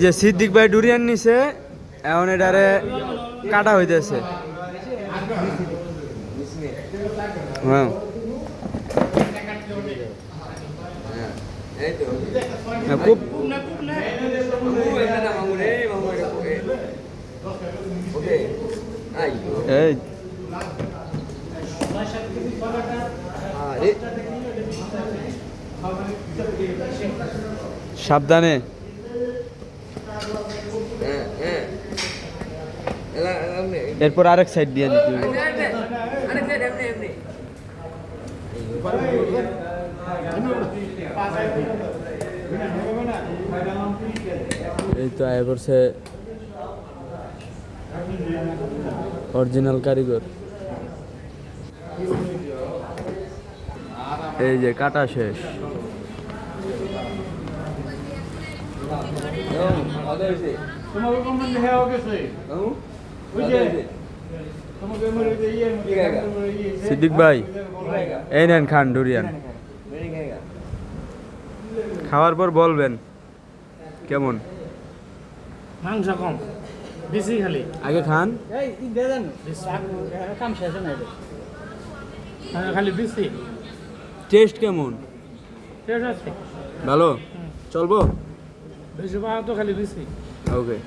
যে সিদ্দিক ভাই ডুরিয়ান নিছে এখন এটারে কাটা হইতেছে। হ্যাঁ খুব এই সাবধানে এরপর আরেক সাইড দিয়ে দিতে হবে। এই তো আয় করছে অরিজিনাল কারিগর। এই যে কাটা শেষ। সিদ্দিক ভাই এই নেন খান ডুরিয়ান, খাওয়ার পর বলবেন কেমন। মাংস কম বেশি খালি আগে খান। খালি বেশি টেস্ট কেমন? টেস্ট আছে ভালো চলবো। বেশি পাওয়া তো খালি বেশি। ওকে।